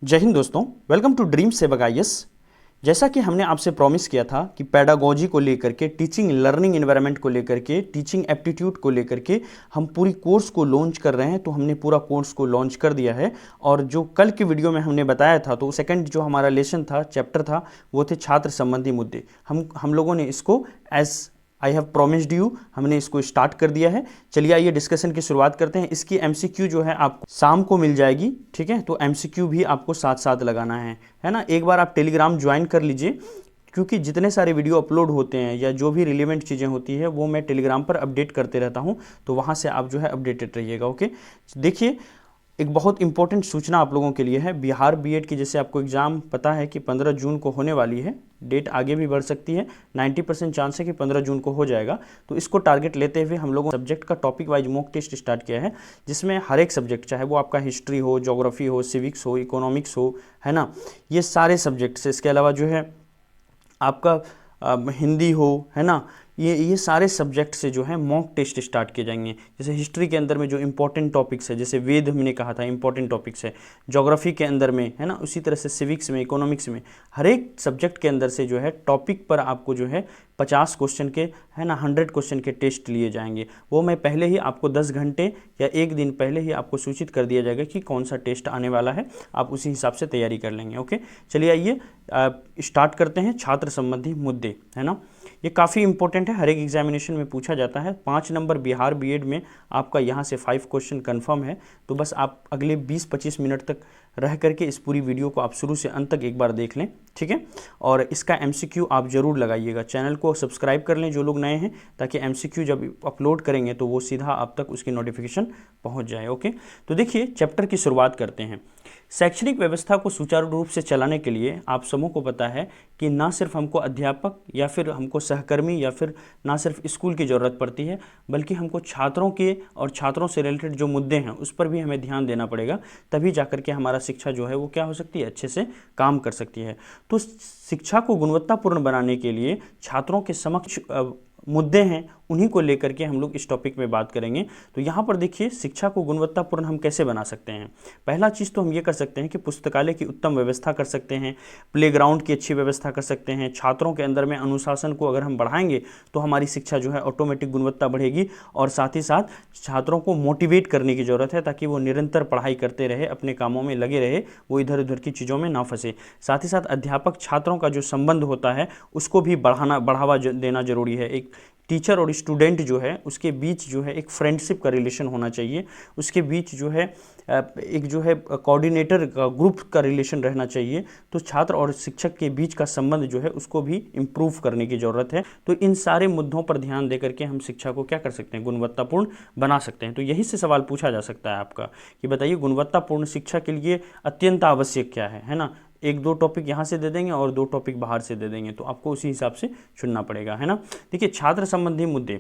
जय हिंद दोस्तों, welcome to dream सेवक आईएएस। जैसा कि हमने आपसे प्रॉमिस किया था कि पेडागोजी को लेकर के, टीचिंग लर्निंग एनवायरनमेंट को लेकर के, टीचिंग एप्टीट्यूड को लेकर के हम पूरी कोर्स को लॉन्च कर रहे हैं। तो हमने पूरा कोर्स को लॉन्च कर दिया है। और जो कल की वीडियो में हमने बताया था, तो सेकंड जो हमारा लेसन था, चैप्टर था, वो थे छात्र संबंधी मुद्दे। हम लोगों ने इसको as I have promised you हमने इसको स्टार्ट कर दिया है। चलिए आइए डिस्कशन की शुरुआत करते हैं। इसकी एमसीक्यू जो है आपको शाम को मिल जाएगी, ठीक है। तो एमसीक्यू भी आपको साथ साथ लगाना है ना। एक बार आप टेलीग्राम ज्वाइन कर लीजिए, क्योंकि जितने सारे वीडियो अपलोड होते हैं या जो भी रिलेवेंट चीज़ें होती है वो मैं टेलीग्राम पर अपडेट करते रहता हूँ। तो वहाँ से आप जो है अपडेटेड रहिएगा। ओके, देखिए एक बहुत इंपॉर्टेंट सूचना आप लोगों के लिए है। बिहार बीएड की जैसे आपको एग्ज़ाम पता है कि 15 जून को होने वाली है। डेट आगे भी बढ़ सकती है, 90% चांस है कि 15 जून को हो जाएगा। तो इसको टारगेट लेते हुए हम लोगों सब्जेक्ट का topic wise mock test start किया है, जिसमें हर एक सब्जेक्ट, चाहे वो आपका हिस्ट्री हो, ज्योग्राफी हो, सिविक्स हो, इकोनॉमिक्स हो, है ना, ये सारे सब्जेक्ट्स। इसके अलावा जो है आपका हिंदी हो, है ना, ये सारे सब्जेक्ट से जो है मॉक टेस्ट स्टार्ट किए जाएंगे। जैसे हिस्ट्री के अंदर में जो इंपॉर्टेंट टॉपिक्स है, जैसे वेद हमने कहा था इंपॉर्टेंट टॉपिक्स है, ज्योग्राफी के अंदर में, है ना, उसी तरह से सिविक्स में, इकोनॉमिक्स में, हर एक सब्जेक्ट के अंदर से जो है टॉपिक पर आपको जो है 50 क्वेश्चन के, है ना, 100 क्वेश्चन के टेस्ट लिए जाएंगे। वो मैं पहले ही आपको 10 घंटे या एक दिन पहले ही आपको सूचित कर दिया जाएगा कि कौन सा टेस्ट आने वाला है। आप उसी हिसाब से तैयारी कर लेंगे। ओके, चलिए आइए स्टार्ट करते हैं। छात्र संबंधी मुद्दे, है ना, ये काफ़ी इंपॉर्टेंट है, हर एक एग्जामिनेशन में पूछा जाता है। 5 नंबर बिहार बीएड में आपका यहाँ से 5 क्वेश्चन कंफर्म है। तो बस आप अगले 20-25 मिनट तक रह करके इस पूरी वीडियो को आप शुरू से अंत तक एक बार देख लें, ठीक है। और इसका एमसीक्यू आप ज़रूर लगाइएगा। चैनल को सब्सक्राइब कर लें जो लोग नए हैं, ताकि एमसीक्यू जब अपलोड करेंगे तो वो सीधा आप तक उसकी नोटिफिकेशन पहुँच जाए। ओके, तो देखिए चैप्टर की शुरुआत करते हैं। शैक्षणिक व्यवस्था को सुचारू रूप से चलाने के लिए आप समूह को पता है कि ना सिर्फ हमको अध्यापक या फिर हमको सहकर्मी या फिर ना सिर्फ स्कूल की ज़रूरत पड़ती है, बल्कि हमको छात्रों के और छात्रों से रिलेटेड जो मुद्दे हैं उस पर भी हमें ध्यान देना पड़ेगा। तभी जाकर के हमारा शिक्षा जो है वो क्या हो सकती है, अच्छे से काम कर सकती है। तो शिक्षा को गुणवत्तापूर्ण बनाने के लिए छात्रों के समक्ष मुद्दे हैं, उन्हीं को लेकर के हम लोग इस टॉपिक में बात करेंगे। तो यहाँ पर देखिए शिक्षा को गुणवत्तापूर्ण हम कैसे बना सकते हैं। पहला चीज़ तो हम ये कर सकते हैं कि पुस्तकालय की उत्तम व्यवस्था कर सकते हैं, प्लेग्राउंड की अच्छी व्यवस्था कर सकते हैं। छात्रों के अंदर में अनुशासन को अगर हम बढ़ाएंगे तो हमारी शिक्षा जो है ऑटोमेटिक गुणवत्ता बढ़ेगी। और साथ ही साथ छात्रों को मोटिवेट करने की ज़रूरत है, ताकि वो निरंतर पढ़ाई करते रहे, अपने कामों में लगे रहे, वो इधर उधर की चीज़ों में ना फंसे। साथ ही साथ अध्यापक छात्रों का जो संबंध होता है उसको भी बढ़ावा देना जरूरी है। एक टीचर और स्टूडेंट जो है उसके बीच जो है एक फ्रेंडशिप का रिलेशन होना चाहिए। उसके बीच जो है एक जो है कोऑर्डिनेटर का, ग्रुप का रिलेशन रहना चाहिए। तो छात्र और शिक्षक के बीच का संबंध जो है उसको भी इम्प्रूव करने की ज़रूरत है। तो इन सारे मुद्दों पर ध्यान देकर के हम शिक्षा को क्या कर सकते हैं, गुणवत्तापूर्ण बना सकते हैं। तो यही से सवाल पूछा जा सकता है आपका कि बताइए गुणवत्तापूर्ण शिक्षा के लिए अत्यंत आवश्यक क्या है ना। 1-2 टॉपिक यहाँ से दे देंगे और 2 टॉपिक बाहर से दे देंगे, तो आपको उसी हिसाब से चुनना पड़ेगा, है ना। देखिए छात्र संबंधी मुद्दे,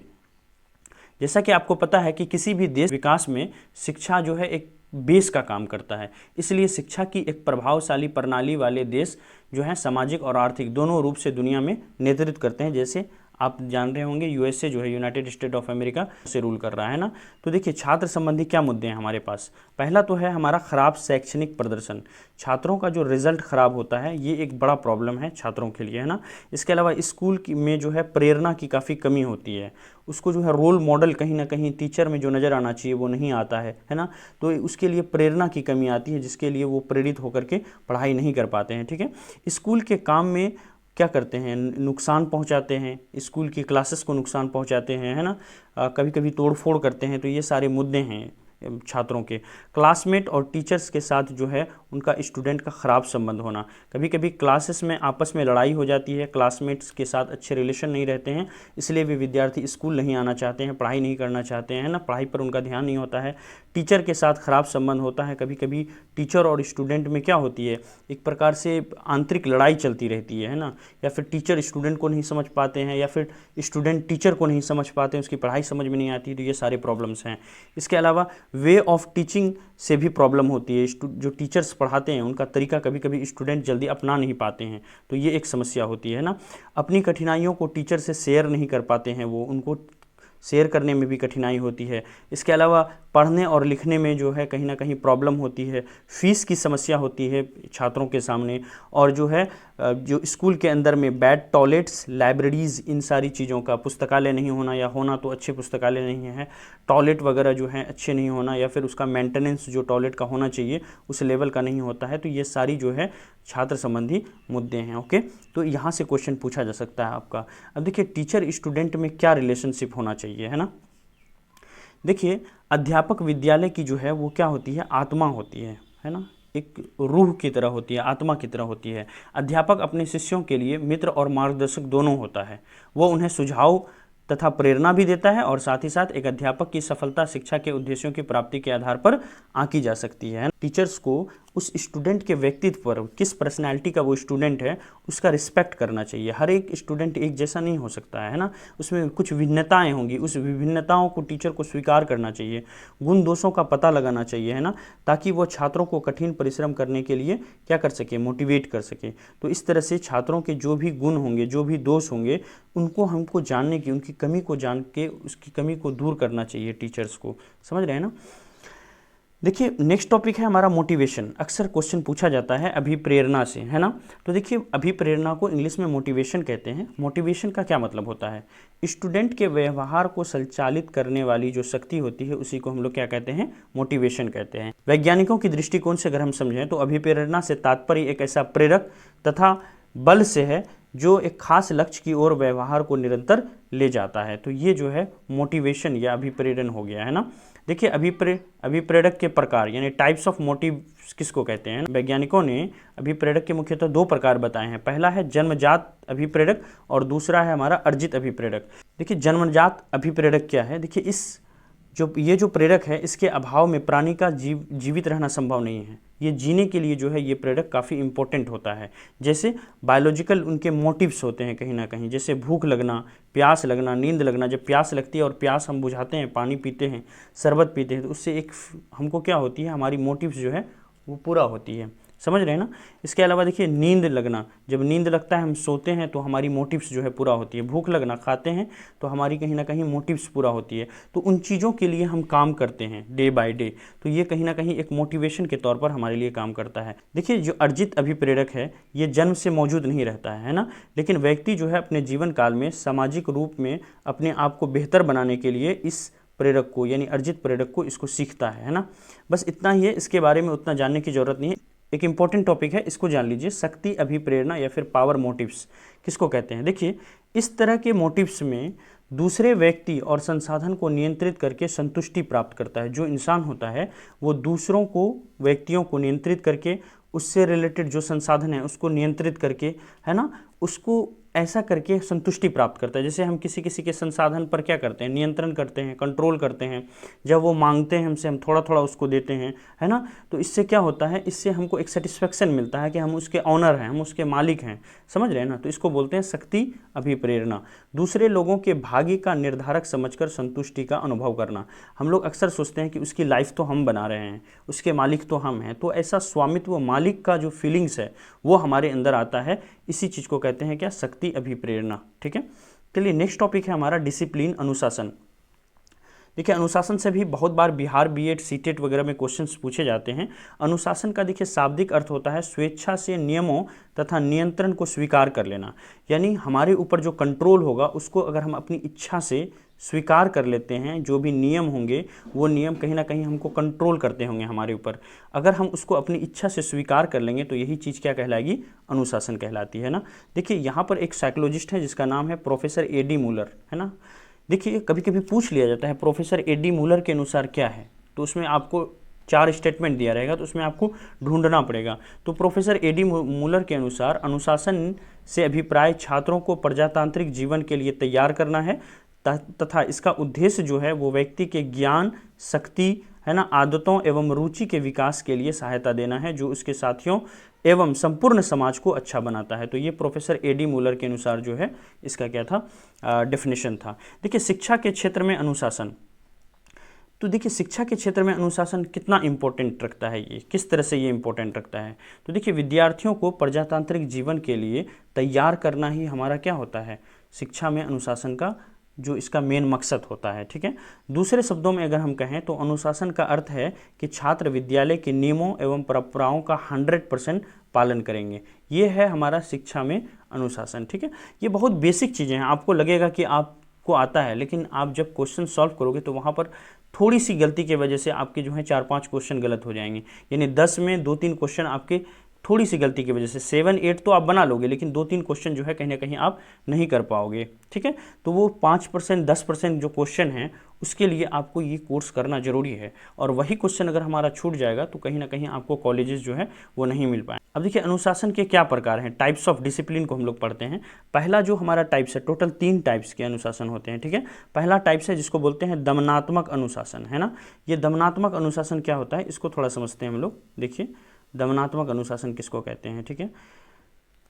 जैसा कि आपको पता है कि किसी भी देश विकास में शिक्षा जो है एक बेस का काम करता है। इसलिए शिक्षा की एक प्रभावशाली प्रणाली वाले देश जो है सामाजिक और आर्थिक दोनों रूप से दुनिया में नेतृत्व करते हैं। जैसे आप जान रहे होंगे यूएसए जो है, यूनाइटेड स्टेट ऑफ अमेरिका, से रूल कर रहा है ना। तो देखिए छात्र संबंधी क्या मुद्दे हैं हमारे पास। पहला तो है हमारा खराब शैक्षणिक प्रदर्शन। छात्रों का जो रिजल्ट खराब होता है ये एक बड़ा प्रॉब्लम है छात्रों के लिए, है ना। इसके अलावा स्कूल में जो है प्रेरणा की काफ़ी कमी होती है। उसको जो है रोल मॉडल कहीं ना कहीं टीचर में जो नज़र आना चाहिए वो नहीं आता है ना। तो उसके लिए प्रेरणा की कमी आती है, जिसके लिए वो प्रेरित होकर के पढ़ाई नहीं कर पाते हैं, ठीक है। स्कूल के काम में क्या करते हैं, नुकसान पहुंचाते हैं, स्कूल की क्लासेस को नुकसान पहुंचाते हैं, है ना, कभी कभी तोड़ फोड़ करते हैं। तो ये सारे मुद्दे हैं छात्रों के। क्लासमेट और टीचर्स के साथ जो है उनका स्टूडेंट का ख़राब संबंध होना। कभी कभी क्लासेस में आपस में लड़ाई हो जाती है, क्लासमेट्स के साथ अच्छे रिलेशन नहीं रहते हैं, इसलिए भी विद्यार्थी स्कूल नहीं आना चाहते हैं, पढ़ाई नहीं करना चाहते हैं ना, पढ़ाई पर उनका ध्यान नहीं होता है। टीचर के साथ ख़राब संबंध होता है। कभी कभी टीचर और स्टूडेंट में क्या होती है, एक प्रकार से आंतरिक लड़ाई चलती रहती है ना। या फिर टीचर स्टूडेंट को नहीं समझ पाते हैं, या फिर स्टूडेंट टीचर को नहीं समझ पाते हैं, उसकी पढ़ाई समझ में नहीं आती। तो ये सारे प्रॉब्लम्स हैं। इसके अलावा वे ऑफ टीचिंग से भी प्रॉब्लम होती है। जो टीचर्स पढ़ाते हैं उनका तरीका कभी कभी स्टूडेंट जल्दी अपना नहीं पाते हैं, तो ये एक समस्या होती है ना। अपनी कठिनाइयों को टीचर से शेयर नहीं कर पाते हैं, वो उनको शेयर करने में भी कठिनाई होती है। इसके अलावा पढ़ने और लिखने में जो है कहीं ना कहीं प्रॉब्लम होती है, फीस की समस्या होती है छात्रों के सामने, और जो है जो स्कूल के अंदर में बैड टॉयलेट्स, लाइब्रेरीज़, इन सारी चीज़ों का, पुस्तकालय नहीं होना, या होना तो अच्छे पुस्तकालय नहीं है, टॉयलेट वगैरह जो है अच्छे नहीं होना, या फिर उसका मेंटेनेंस जो टॉयलेट का होना चाहिए उस लेवल का नहीं होता है। तो ये सारी जो है छात्र संबंधी मुद्दे हैं। ओके, तो यहाँ से क्वेश्चन पूछा जा सकता है आपका। अब देखिए टीचर स्टूडेंट में क्या रिलेशनशिप होना चाहिए, है ना। देखिए अध्यापक विद्यालय की जो है वो क्या होती है, आत्मा होती है ना, एक रूह की तरह होती है, आत्मा की तरह होती है। अध्यापक अपने शिष्यों के लिए मित्र और मार्गदर्शक दोनों होता है। वो उन्हें सुझाव तथा प्रेरणा भी देता है, और साथ ही साथ एक अध्यापक की सफलता शिक्षा के उद्देश्यों की प्राप्ति के आधार पर आंकी जा सकती है। टीचर्स को उस स्टूडेंट के व्यक्तित्व पर, किस पर्सनैलिटी का वो स्टूडेंट है, उसका रिस्पेक्ट करना चाहिए। हर एक स्टूडेंट एक जैसा नहीं हो सकता है ना, उसमें कुछ भिन्नताएं होंगी, उस विभिन्नताओं को टीचर को स्वीकार करना चाहिए, गुण दोषों का पता लगाना चाहिए, है ना, ताकि वो छात्रों को कठिन परिश्रम करने के लिए क्या कर सके, मोटिवेट कर सके। तो इस तरह से छात्रों के जो भी गुण होंगे, जो भी दोष होंगे, उनको हमको जानने की, उनकी कमी को जान के उसकी कमी को दूर करना चाहिए टीचर्स को। समझ रहे हैं ना। देखिए नेक्स्ट टॉपिक है हमारा मोटिवेशन। अक्सर क्वेश्चन पूछा जाता है अभिप्रेरणा से, है ना। तो देखिए अभिप्रेरणा को इंग्लिश में मोटिवेशन कहते हैं। मोटिवेशन का क्या मतलब होता है, स्टूडेंट के व्यवहार को संचालित करने वाली जो शक्ति होती है उसी को हम लोग क्या कहते हैं, मोटिवेशन कहते हैं। वैज्ञानिकों की दृष्टिकोण से अगर हम समझें तो अभिप्रेरणा से तात्पर्य एक ऐसा प्रेरक तथा बल से है जो एक खास लक्ष्य की ओर व्यवहार को निरंतर ले जाता है। तो ये जो है मोटिवेशन या अभिप्रेरण हो गया, है ना। देखिए अभिप्रेरक के प्रकार यानी टाइप्स ऑफ मोटिव किसको कहते हैं। वैज्ञानिकों ने अभिप्रेरक के मुख्यतः दो प्रकार बताए हैं। पहला है जन्मजात अभिप्रेरक और दूसरा है हमारा अर्जित अभिप्रेरक। देखिए जन्मजात अभिप्रेरक क्या है, देखिए ये जो प्रेरक है इसके अभाव में प्राणी का जीवित रहना संभव नहीं है। ये जीने के लिए जो है ये प्रेरक काफ़ी इंपॉर्टेंट होता है। जैसे बायोलॉजिकल उनके मोटिव्स होते हैं कहीं ना कहीं, जैसे भूख लगना, प्यास लगना, नींद लगना। जब प्यास लगती है और प्यास हम बुझाते हैं, पानी पीते हैं, शरबत पीते हैं, तो उससे एक हमको क्या होती है, हमारी मोटिव्स जो है वो पूरा होती है। समझ रहे हैं ना। इसके अलावा देखिए नींद लगना, जब नींद लगता है हम सोते हैं तो हमारी मोटिव्स जो है पूरा होती है। भूख लगना, खाते हैं तो हमारी कहीं ना कहीं मोटिव्स पूरा होती है। तो उन चीज़ों के लिए हम काम करते हैं डे बाय डे, तो ये कहीं ना कहीं एक मोटिवेशन के तौर पर हमारे लिए काम करता है। देखिए जो अर्जित अभिप्रेरक है ये जन्म से मौजूद नहीं रहता है ना, लेकिन व्यक्ति जो है अपने जीवन काल में सामाजिक रूप में अपने आप को बेहतर बनाने के लिए इस प्रेरक को यानी अर्जित प्रेरक को इसको सीखता है ना। बस इतना ही है, इसके बारे में उतना जानने की जरूरत नहीं है। एक इंपॉर्टेंट टॉपिक है, इसको जान लीजिए, शक्ति अभिप्रेरणा या फिर पावर मोटिव्स किसको कहते हैं। देखिए इस तरह के मोटिव्स में दूसरे व्यक्ति और संसाधन को नियंत्रित करके संतुष्टि प्राप्त करता है। जो इंसान होता है वो दूसरों को, व्यक्तियों को नियंत्रित करके, उससे रिलेटेड जो संसाधन है उसको नियंत्रित करके, है ना, उसको ऐसा करके संतुष्टि प्राप्त करता है। जैसे हम किसी के संसाधन पर क्या करते हैं, नियंत्रण करते हैं, कंट्रोल करते हैं। जब वो मांगते हैं हमसे, हम थोड़ा थोड़ा उसको देते हैं, है ना, तो इससे क्या होता है, इससे हमको एक सेटिस्फेक्शन मिलता है कि हम उसके ऑनर हैं, हम उसके मालिक हैं। समझ रहे हैं ना। तो इसको बोलते हैं शक्ति अभिप्रेरणा। दूसरे लोगों के भाग्य का निर्धारक समझकर संतुष्टि का अनुभव करना। हम लोग अक्सर सोचते हैं कि उसकी लाइफ तो हम बना रहे हैं, उसके मालिक तो हम हैं, तो ऐसा स्वामित्व, मालिक का जो फीलिंग्स है वो हमारे अंदर आता है। इसी चीज़ को कहते हैं क्या, शक्ति अभिप्रेरणा। ठीक है। चलिए नेक्स्ट टॉपिक है हमारा डिसिप्लिन, अनुशासन। देखिए अनुशासन से भी बहुत बार बिहार बीएड सीटेट वगैरह में क्वेश्चंस पूछे जाते हैं। अनुशासन का देखिए शाब्दिक अर्थ होता है स्वेच्छा से नियमों तथा नियंत्रण को स्वीकार कर लेना। यानी हमारे ऊपर जो कंट्रोल होगा उसको अगर हम अपनी इच्छा से स्वीकार कर लेते हैं, जो भी नियम होंगे वो नियम कहीं ना कहीं हमको कंट्रोल करते होंगे हमारे ऊपर, अगर हम उसको अपनी इच्छा से स्वीकार कर लेंगे तो यही चीज़ क्या कहलाएगी, अनुशासन कहलाती है ना। देखिए यहाँ पर एक साइकोलॉजिस्ट है जिसका नाम है प्रोफेसर एडी मूलर, है ना। देखिए कभी कभी पूछ लिया जाता है प्रोफेसर एडी मूलर के अनुसार क्या है, तो उसमें आपको 4 स्टेटमेंट दिया रहेगा, तो उसमें आपको ढूंढना पड़ेगा। तो प्रोफेसर एडी मूलर के अनुसार अनुशासन से अभिप्राय छात्रों को प्रजातांत्रिक जीवन के लिए तैयार करना है तथा इसका उद्देश्य जो है वो व्यक्ति के ज्ञान, शक्ति, है ना, आदतों एवं रुचि के विकास के लिए सहायता देना है, जो उसके साथियों एवं संपूर्ण समाज को अच्छा बनाता है। तो ये प्रोफेसर एडी मूलर के अनुसार जो है इसका क्या था, डेफिनेशन था। देखिए शिक्षा के क्षेत्र में अनुशासन, तो देखिए शिक्षा के क्षेत्र में अनुशासन कितना इंपॉर्टेंट रखता है, ये किस तरह से ये इंपॉर्टेंट रखता है। तो देखिए विद्यार्थियों को प्रजातांत्रिक जीवन के लिए तैयार करना ही हमारा क्या होता है, शिक्षा में अनुशासन का जो इसका मेन मकसद होता है। ठीक है, दूसरे शब्दों में अगर हम कहें तो अनुशासन का अर्थ है कि छात्र विद्यालय के नियमों एवं परंपराओं का 100% पालन करेंगे। ये है हमारा शिक्षा में अनुशासन। ठीक है, ये बहुत बेसिक चीज़ें हैं, आपको लगेगा कि आपको आता है, लेकिन आप जब क्वेश्चन सॉल्व करोगे तो वहाँ पर थोड़ी सी गलती की वजह से आपके जो है 4-5 क्वेश्चन गलत हो जाएंगे। यानी 10 में 2-3 क्वेश्चन आपके थोड़ी सी गलती की वजह से 7-8 तो आप बना लोगे, लेकिन 2-3 क्वेश्चन जो है कहीं ना कहीं आप नहीं कर पाओगे। ठीक है, तो वो 5% 10% जो क्वेश्चन हैं उसके लिए आपको ये कोर्स करना जरूरी है, और वही क्वेश्चन अगर हमारा छूट जाएगा तो कहीं ना कहीं आपको कॉलेजेस जो है वो नहीं मिल पाए। अब देखिए अनुशासन के क्या प्रकार हैं, टाइप्स ऑफ डिसिप्लिन को हम लोग पढ़ते हैं। पहला जो हमारा टाइप्स है, टोटल 3 टाइप्स के अनुशासन होते हैं। ठीक है, पहला टाइप्स है जिसको बोलते हैं दमनात्मक अनुशासन, है ना। ये दमनात्मक अनुशासन क्या होता है इसको थोड़ा समझते हैं हम लोग। देखिए दमनात्मक अनुशासन किसको कहते हैं। ठीक है,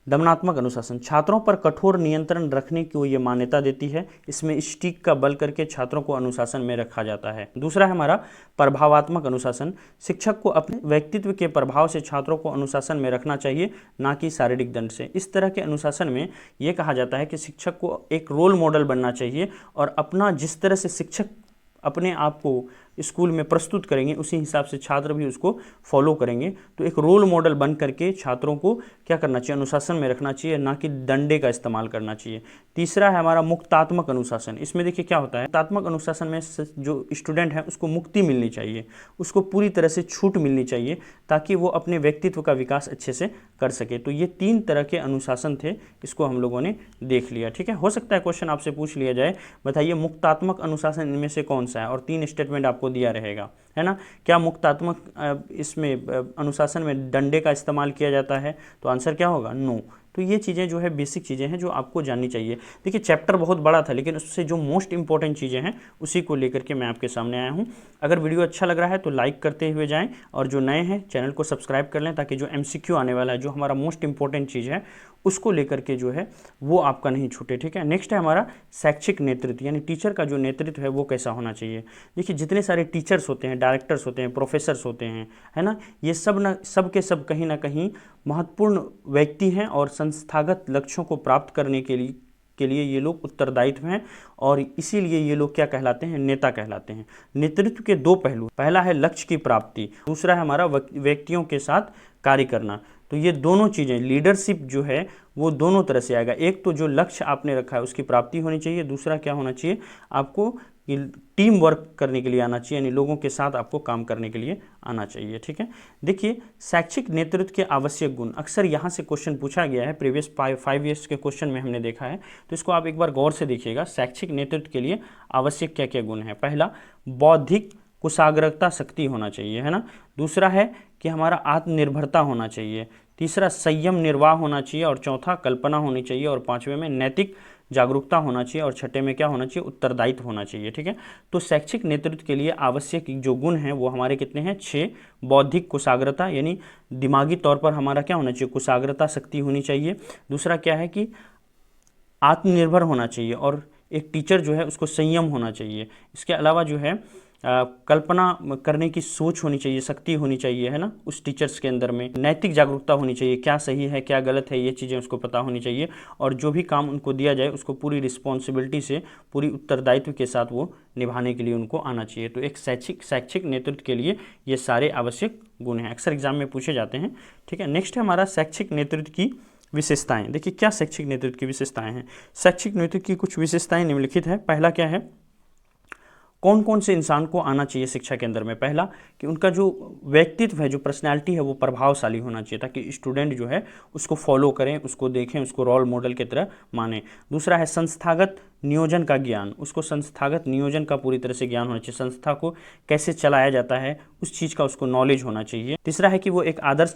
दमनात्मक अनुशासन छात्रों पर कठोर नियंत्रण रखने की ये मान्यता देती है। इसमें स्टिक का बल करके छात्रों को अनुशासन में रखा जाता है। दूसरा है हमारा प्रभावात्मक अनुशासन। शिक्षक को अपने व्यक्तित्व के प्रभाव से छात्रों को अनुशासन में रखना चाहिए, ना कि शारीरिक दंड से। इस तरह के अनुशासन में ये कहा जाता है कि शिक्षक को एक रोल मॉडल बनना चाहिए, और अपना जिस तरह से शिक्षक अपने आप को स्कूल में प्रस्तुत करेंगे उसी हिसाब से छात्र भी उसको फॉलो करेंगे। तो एक रोल मॉडल बन करके छात्रों को क्या करना चाहिए, अनुशासन में रखना चाहिए, ना कि डंडे का इस्तेमाल करना चाहिए। तीसरा है हमारा मुक्तात्मक अनुशासन। इसमें देखिए क्या होता है, मुक्तात्मक अनुशासन में जो स्टूडेंट है उसको मुक्ति मिलनी चाहिए, उसको पूरी तरह से छूट मिलनी चाहिए, ताकि वो अपने व्यक्तित्व का विकास अच्छे से कर सके। तो ये 3 तरह के अनुशासन थे, इसको हम लोगों ने देख लिया। ठीक है, हो सकता है क्वेश्चन आपसे पूछ लिया जाए, बताइए मुक्तात्मक अनुशासन इनमें से कौन सा है, और 3 स्टेटमेंट आपको दिया रहेगा, है ना। क्या मुक्तात्मक इसमें अनुशासन में डंडे का इस्तेमाल किया जाता है, तो आंसर क्या होगा, नो। तो ये चीज़ें जो है बेसिक चीज़ें हैं जो आपको जाननी चाहिए। देखिए चैप्टर बहुत बड़ा था, लेकिन उससे जो मोस्ट इंपॉर्टेंट चीज़ें हैं उसी को लेकर के मैं आपके सामने आया हूँ। अगर वीडियो अच्छा लग रहा है तो लाइक करते हुए जाएं, और जो नए हैं चैनल को सब्सक्राइब कर लें, ताकि जो MCQ आने वाला है, जो हमारा मोस्ट इंपॉर्टेंट चीज़ है, उसको लेकर के जो है वो आपका नहीं छूटे। ठीक है, नेक्स्ट है हमारा शैक्षिक नेतृत्व, यानी टीचर का जो नेतृत्व है वो कैसा होना चाहिए। देखिए जितने सारे टीचर्स होते हैं, डायरेक्टर्स होते हैं, प्रोफेसर्स होते हैं, है ना, ये सब के सब कहीं ना कहीं महत्वपूर्ण व्यक्ति हैं, और संस्थागत लक्ष्यों को प्राप्त करने के लिए ये लोग उत्तरदायित्व हैं, और इसीलिए ये लोग क्या कहलाते हैं, नेता कहलाते हैं। नेतृत्व के 2 पहलू, पहला है लक्ष्य की प्राप्ति, दूसरा है हमारा व्यक्तियों के साथ कार्य करना। तो ये दोनों चीज़ें, लीडरशिप जो है वो दोनों तरह से आएगा। एक तो जो लक्ष्य आपने रखा है उसकी प्राप्ति होनी चाहिए, दूसरा क्या होना चाहिए, आपको टीम वर्क करने के लिए आना चाहिए, यानी लोगों के साथ आपको काम करने के लिए आना चाहिए। ठीक है, देखिए शैक्षिक नेतृत्व के आवश्यक गुण, अक्सर यहाँ से क्वेश्चन पूछा गया है, प्रीवियस 5 ईयर्स के क्वेश्चन में हमने देखा है, तो इसको आप एक बार गौर से देखिएगा। शैक्षिक नेतृत्व के लिए आवश्यक क्या क्या गुण है। पहला, बौद्धिक कुशाग्रता शक्ति होना चाहिए, है ना। दूसरा है कि हमारा आत्मनिर्भरता होना चाहिए। तीसरा, संयम निर्वाह होना चाहिए, और चौथा, कल्पना होनी चाहिए, और 5वें में नैतिक जागरूकता होना चाहिए, और 6ठे में क्या होना चाहिए, उत्तरदायित्व होना चाहिए। ठीक है, तो शैक्षिक नेतृत्व के लिए आवश्यक जो गुण हैं वो हमारे कितने हैं, 6। बौद्धिक कुशाग्रता, यानी दिमागी तौर पर हमारा क्या होना चाहिए, कुशाग्रता शक्ति होनी चाहिए। दूसरा क्या है कि आत्मनिर्भर होना चाहिए, और एक टीचर जो है उसको संयम होना चाहिए। इसके अलावा जो है कल्पना करने की सोच होनी चाहिए, शक्ति होनी चाहिए, है ना, उस टीचर्स के अंदर में। नैतिक जागरूकता होनी चाहिए, क्या सही है क्या गलत है ये चीज़ें उसको पता होनी चाहिए, और जो भी काम उनको दिया जाए उसको पूरी रिस्पॉन्सिबिलिटी से, पूरी उत्तरदायित्व के साथ वो निभाने के लिए उनको आना चाहिए। तो एक शैक्षिक नेतृत्व के लिए ये सारे आवश्यक गुण हैं, अक्सर एग्जाम में पूछे जाते हैं। ठीक है, नेक्स्ट है हमारा शैक्षिक नेतृत्व की विशेषताएं। देखिए क्या शैक्षिक नेतृत्व की विशेषताएं हैं। शैक्षिक नेतृत्व की कुछ विशेषताएं निम्नलिखित है। पहला क्या है, कौन कौन से इंसान को आना चाहिए शिक्षा के अंदर में। पहला कि उनका जो व्यक्तित्व है, जो पर्सनैलिटी है वो प्रभावशाली होना चाहिए, ताकि स्टूडेंट जो है उसको फॉलो करें, उसको देखें, उसको रोल मॉडल की तरह माने। दूसरा है संस्थागत नियोजन का ज्ञान, उसको संस्थागत नियोजन का पूरी तरह से ज्ञान होना चाहिए, संस्था को कैसे चलाया जाता है उस चीज़ का उसको नॉलेज होना चाहिए। तीसरा है कि वो एक आदर्श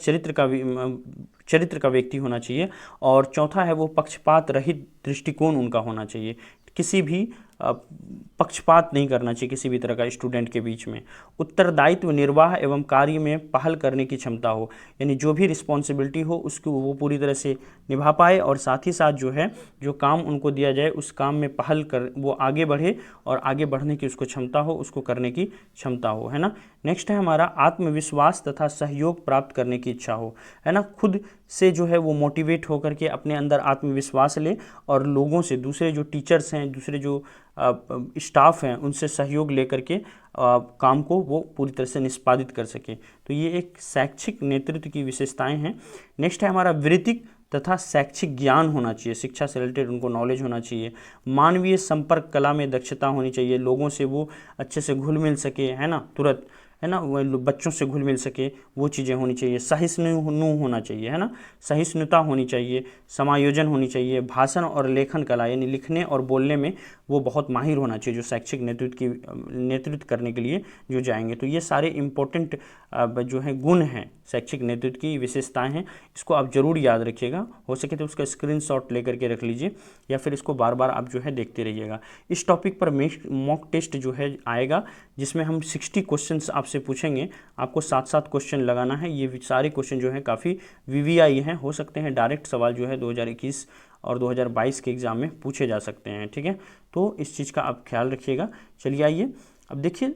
चरित्र का व्यक्ति होना चाहिए। और चौथा है वो पक्षपात रहित दृष्टिकोण उनका होना चाहिए, किसी भी पक्षपात नहीं करना चाहिए किसी भी तरह का स्टूडेंट के बीच में। उत्तरदायित्व, निर्वाह एवं कार्य में पहल करने की क्षमता हो, यानी जो भी रिस्पॉन्सिबिलिटी हो उसको वो पूरी तरह से निभा पाए, और साथ ही साथ जो है जो काम उनको दिया जाए उस काम में पहल कर वो आगे बढ़े, और आगे बढ़ने की उसको क्षमता हो, उसको करने की क्षमता हो, है ना। नेक्स्ट है हमारा आत्मविश्वास तथा सहयोग प्राप्त करने की इच्छा हो, है ना, खुद से जो है वो मोटिवेट होकर के अपने अंदर आत्मविश्वास ले और लोगों से, दूसरे जो टीचर्स हैं, दूसरे जो स्टाफ हैं, उनसे सहयोग लेकर के काम को वो पूरी तरह से निष्पादित कर सके। तो ये एक शैक्षिक नेतृत्व की विशेषताएं हैं। नेक्स्ट है हमारा वृत्तिक तथा शैक्षिक ज्ञान होना चाहिए, शिक्षा से रिलेटेड उनको नॉलेज होना चाहिए। मानवीय संपर्क कला में दक्षता होनी चाहिए, लोगों से वो अच्छे से घुल मिल सके, है ना, तुरंत, है ना, वो बच्चों से घुल मिल सके, वो चीज़ें होनी चाहिए। सहिष्णु होना चाहिए, है ना, सहिष्णुता होनी चाहिए। समायोजन होनी चाहिए। भाषण और लेखन कला यानी लिखने और बोलने में वो बहुत माहिर होना चाहिए, जो शैक्षिक नेतृत्व करने के लिए जो जाएंगे। तो ये सारे इम्पोर्टेंट जो है गुण हैं, शैक्षिक नेतृत्व की विशेषताएं हैं, इसको आप जरूर याद रखिएगा। हो सके तो उसका स्क्रीनशॉट लेकर के रख लीजिए या फिर इसको बार बार आप जो है देखते रहिएगा। इस टॉपिक पर मॉक टेस्ट जो है आएगा, जिसमें हम 60 क्वेश्चंस आपसे पूछेंगे, आपको 7-7 क्वेश्चन लगाना है। ये सारे क्वेश्चन जो है काफ़ी VVI हैं, हो सकते हैं डायरेक्ट सवाल जो है 2021 और 2022 के एग्ज़ाम में पूछे जा सकते हैं, ठीक है। तो इस चीज़ का आप ख्याल रखिएगा। चलिए आइए अब देखिए,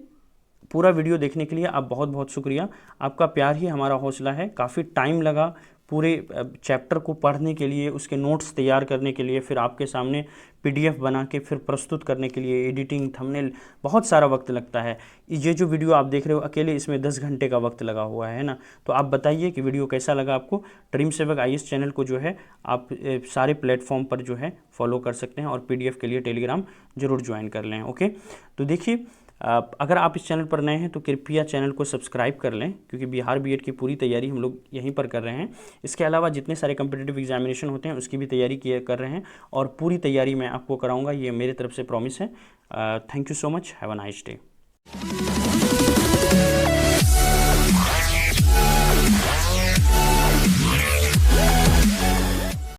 पूरा वीडियो देखने के लिए आप बहुत बहुत शुक्रिया। आपका प्यार ही हमारा हौसला है। काफ़ी टाइम लगा पूरे चैप्टर को पढ़ने के लिए, उसके नोट्स तैयार करने के लिए, फिर आपके सामने PDF बना के फिर प्रस्तुत करने के लिए, एडिटिंग, थंबनेल, बहुत सारा वक्त लगता है। ये जो वीडियो आप देख रहे हो अकेले, इसमें 10 घंटे का वक्त लगा हुआ है ना। तो आप बताइए कि वीडियो कैसा लगा आपको। ड्रीम सेवक IAS चैनल को जो है आप सारे प्लेटफॉर्म पर जो है फॉलो कर सकते हैं और PDF के लिए टेलीग्राम जरूर ज्वाइन कर लें। ओके, तो देखिए, अगर आप इस चैनल पर नए हैं तो कृपया चैनल को सब्सक्राइब कर लें, क्योंकि बिहार B.Ed की पूरी तैयारी हम लोग यहीं पर कर रहे हैं। इसके अलावा जितने सारे कम्पिटिटिव एग्जामिनेशन होते हैं उसकी भी तैयारी कर रहे हैं, और पूरी तैयारी मैं आपको कराऊंगा, ये मेरी तरफ से प्रॉमिस है। Thank you so much, have a nice day.